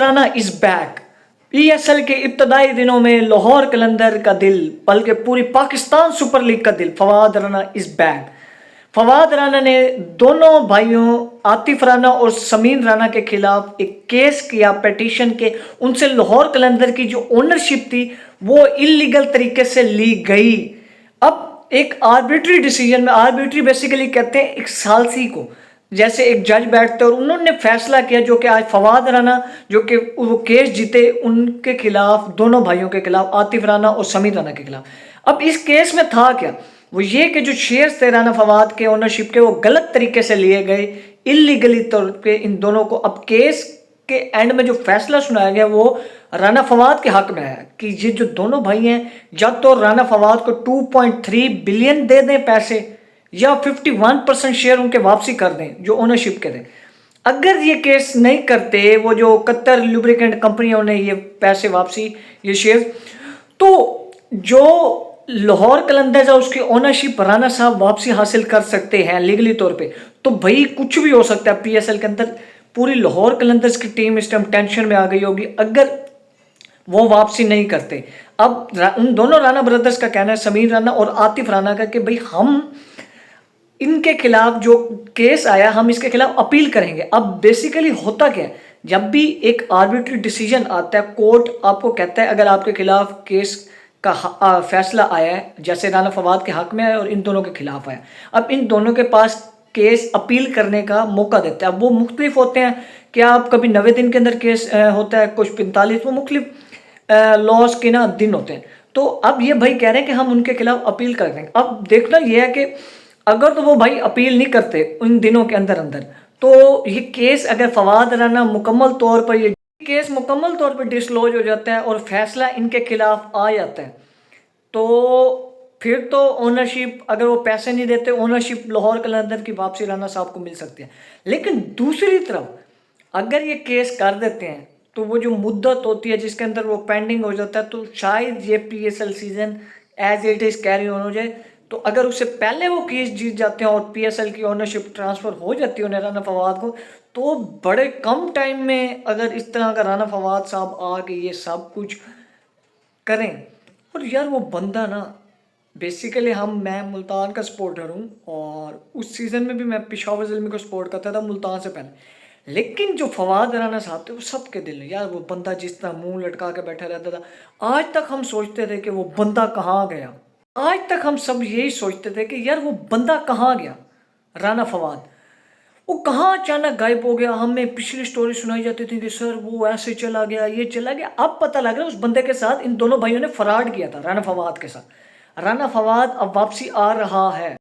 Rana is back. PSL के इब्तदाई दिनों में लाहौर कलंदर का दिल, बल्कि पूरी पाकिस्तान सुपर लीग का दिल, फवाद राना इज बैक। फवाद राना ने दोनों भाइयों आतिफ राना और समीन राना के खिलाफ एक केस किया पिटीशन के। उनसे लाहौर कलंदर की जो ओनरशिप थी वो इलीगल तरीके से ली गई। अब एक आर्बिट्री डिसीजन में, आर्बिट्री बेसिकली कहते हैं एक सालसी को, जैसे एक जज बैठते और उन्होंने फैसला किया जो कि आज फवाद राना जो कि वो केस जीते उनके खिलाफ, दोनों भाइयों के खिलाफ, आतिफ राना और समीर राना के खिलाफ। अब इस केस में था क्या, वो ये कि जो शेयर्स थे राना फवाद के ओनरशिप के वो गलत तरीके से लिए गए, इलीगली तौर पे इन दोनों को। अब केस के एंड में जो फैसला सुनाया गया वो राना फवाद के हक में है कि ये जो दोनों भाई हैं, जब तो राना फवाद को 2.3 बिलियन दे दें पैसे, या 51% शेयर उनके वापसी कर दें जो ओनरशिप के थे। अगर ये केस नहीं करते, वो जो कतर लुब्रिकेंट कंपनियों ने ये पैसे वापसी, ये शेयर, तो जो लाहौर कलंदर्स है उसकी ओनरशिप राना साहब वापसी हासिल कर सकते हैं लीगली तौर पे। तो भाई कुछ भी हो सकता है पीएसएल के अंदर। पूरी लाहौर कलंदर्स की टीम इस टाइम टेंशन में आ गई होगी अगर वो वापसी नहीं करते। अब उन दोनों राना ब्रदर्स का कहना है, समीर राना और आतिफ राना का, कि भाई हम इनके खिलाफ जो केस आया हम इसके खिलाफ अपील करेंगे। अब बेसिकली होता क्या है, जब भी एक आर्बिट्री डिसीजन आता है, कोर्ट आपको कहता है अगर आपके खिलाफ केस का फैसला आया है, जैसे राना फवाद के हक में है और इन दोनों के खिलाफ आया, अब इन दोनों के पास केस अपील करने का मौका देता है। अब वो मुख्तलिफ होते हैं, क्या आप कभी 90 दिन के अंदर केस होता है, कुछ 45, वो मुख्तलिफ लॉस के ना दिन होते हैं। तो अब ये भाई कह रहे हैं कि हम उनके खिलाफ अपील कर देंगे। अब देखना ये है कि अगर तो वो भाई अपील नहीं करते उन दिनों के अंदर अंदर, तो ये केस अगर फवाद राना मुकम्मल तौर पर, ये केस मुकम्मल तौर पर डिसक्लोज हो जाता है और फैसला इनके खिलाफ आ जाता है, तो फिर तो ओनरशिप, अगर वो पैसे नहीं देते, ओनरशिप लाहौर कलंदर की वापसी राना साहब को मिल सकती है। लेकिन दूसरी तरफ अगर ये केस कर देते हैं तो वो जो मुद्दत होती है जिसके अंदर वो पेंडिंग हो जाता है, तो शायद ये PSL season as it is carry on हो जाए। तो अगर उससे पहले वो केस जीत जाते हैं और पीएसएल की ओनरशिप ट्रांसफ़र हो जाती है राना फवाद को, तो बड़े कम टाइम में अगर इस तरह का राना फवाद साहब आके ये सब कुछ करें। और यार वो बंदा ना, बेसिकली मैं मुल्तान का सपोर्टर हूँ और उस सीज़न में भी मैं पेशावर ज़िलमी को सपोर्ट करता था मुल्तान से पहले। लेकिन जो फवाद राना साहब थे वो सबके दिल में, यार वो बंदा जिस तरह मुंह लटका के बैठा रहता था, आज तक हम सोचते थे कि वो बंदा कहाँ गया। आज तक हम सब यही सोचते थे कि यार वो बंदा कहाँ गया, राना फवाद, वो कहाँ अचानक गायब हो गया। हमें पिछली स्टोरी सुनाई जाती थी कि सर वो ऐसे चला गया, ये चला गया। अब पता लग रहा है उस बंदे के साथ इन दोनों भाइयों ने फराड किया था राना फवाद के साथ। राना फवाद अब वापसी आ रहा है।